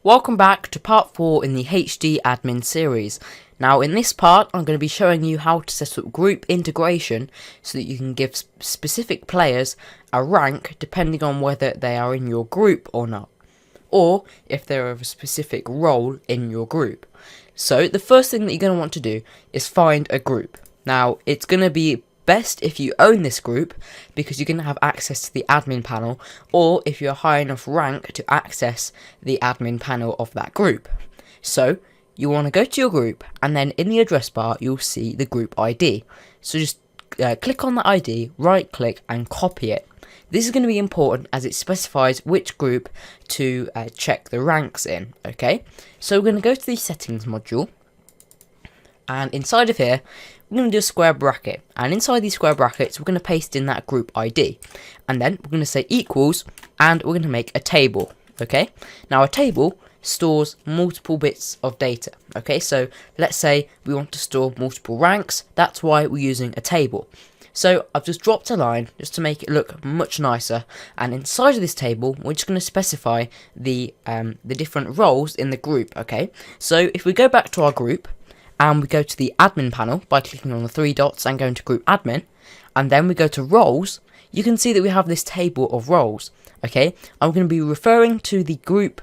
Welcome back to part 4 in the HD admin series. Now in this part I'm going to be showing you how to set up group integration so that you can give specific players a rank depending on whether they are in your group or not, or if they're of a specific role in your group. So the first thing that you're going to want to do is find a group. Now it's going to be best if you own this group because you're going to have access to the admin panel, or if you're high enough rank to access the admin panel of that group. So you want to go to your group, and then in the address bar you'll see the group ID. So just click on the ID, right click and copy it. This is going to be important as it specifies which group to check the ranks in. Okay, so we're going to go to the settings module, and inside of here we're going to do a square bracket, and inside these square brackets we're going to paste in that group ID, and then we're going to say equals, and we're going to make a table. Okay, now a table stores multiple bits of data. Okay, so let's say we want to store multiple ranks, that's why we're using a table. So I've just dropped a line just to make it look much nicer, and inside of this table we're just going to specify the different roles in the group. Okay, so if we go back to our group and we go to the admin panel by clicking on the three dots and going to group admin, and then we go to roles, you can see that we have this table of roles. Okay, I'm going to be referring to the group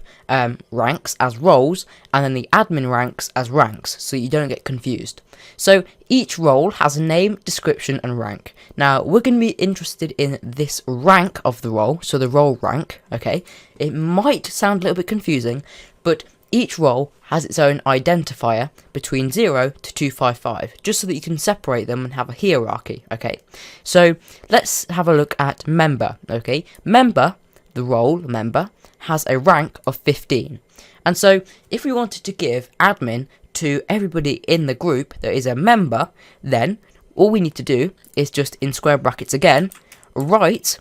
ranks as roles, and then the admin ranks as ranks, so you don't get confused. So each role has a name, description and rank. Now we're going to be interested in this rank of the role, so the role rank. Okay, it might sound a little bit confusing, but each role has its own identifier between 0 to 255, just so that you can separate them and have a hierarchy. Okay, so let's have a look at member. Okay, member, the role member, has a rank of 15. And so if we wanted to give admin to everybody in the group that is a member, then all we need to do is just in square brackets again, write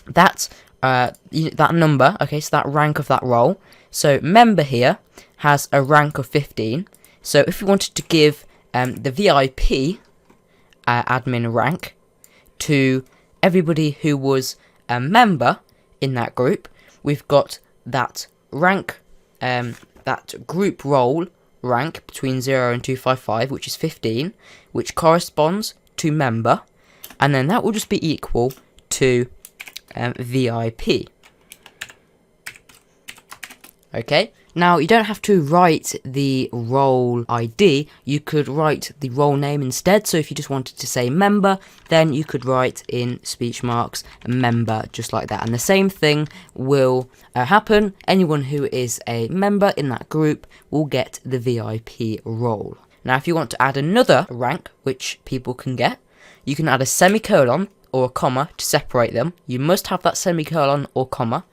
that that number, okay, so that rank of that role. So member here has a rank of 15. So if we wanted to give the VIP admin rank to everybody who was a member in that group, we've got that rank, that group role rank between 0 and 255, which is 15, which corresponds to member, and then that will just be equal to VIP. Okay, now you don't have to write the role ID, you could write the role name instead. So if you just wanted to say member, then you could write in speech marks member, just like that, and the same thing will happen. Anyone who is a member in that group will get the VIP role. Now if you want to add another rank which people can get, you can add a semicolon or a comma to separate them. You must have that semicolon or comma,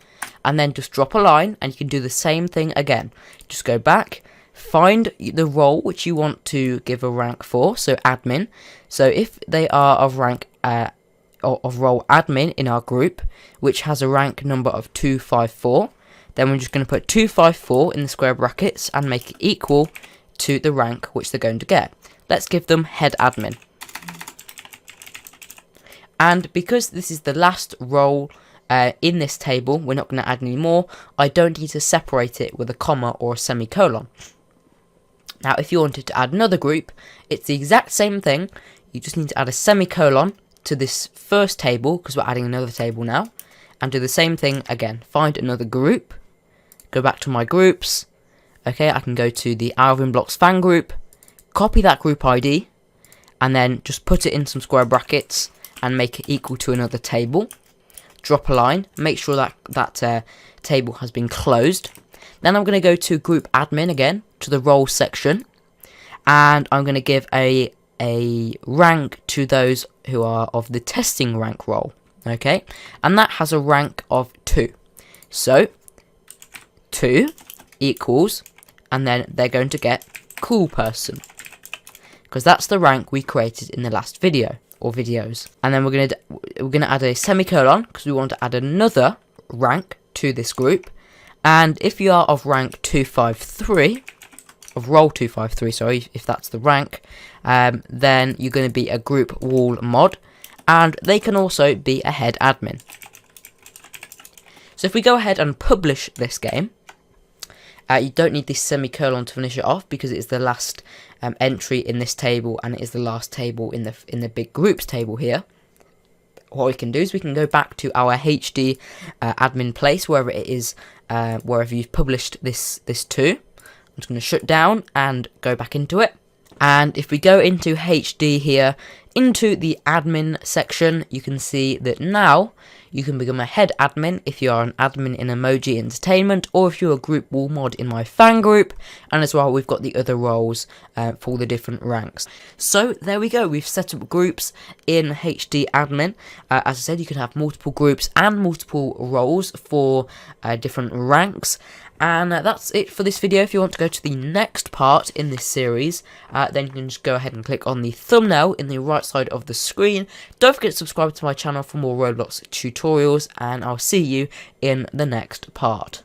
and then just drop a line, and you can do the same thing again. Just go back, find the role which you want to give a rank for, so admin. So if they are of rank of role admin in our group, which has a rank number of 254, then we're just going to put 254 in the square brackets and make it equal to the rank which they're going to get. Let's give them head admin. And because this is the last role in this table, we're not going to add any more. I don't need to separate it with a comma or a semicolon. Now if you wanted to add another group, it's the exact same thing. You just need to add a semicolon to this first table, because we're adding another table now, and do the same thing again. Find another group, go back to my groups. Okay, I can go to the AlvinBlox fan group, copy that group ID, and then just put it in some square brackets and make it equal to another table. Drop a line, make sure that that table has been closed. Then I'm going to go to group admin again, to the role section, and I'm going to give a rank to those who are of the testing rank role. Okay, and that has a rank of 2. So 2 equals, and then they're going to get cool person, because that's the rank we created in the last video or videos. And then we're gonna add a semicolon because we want to add another rank to this group. And if you are of rank 253, of role 253, sorry, if that's the rank, then you're going to be a group wall mod, and they can also be a head admin. So if we go ahead and publish this game, You don't need this semicolon to finish it off because it is the last entry in this table, and it is the last table in the big groups table here. What we can do is we can go back to our HD admin place, wherever it is, wherever you've published this to. I'm just going to shut down and go back into it. And if we go into HD here, into the admin section, you can see that now you can become a head admin if you are an admin in Emoji Entertainment, or if you're a group wall mod in my fan group. And as well, we've got the other roles for the different ranks. So there we go, we've set up groups in HD admin. As I said, you can have multiple groups and multiple roles for different ranks. And that's it for this video. If you want to go to the next part in this series, then you can just go ahead and click on the thumbnail in the right side of the screen. Don't forget to subscribe to my channel for more Roblox tutorials, and I'll see you in the next part.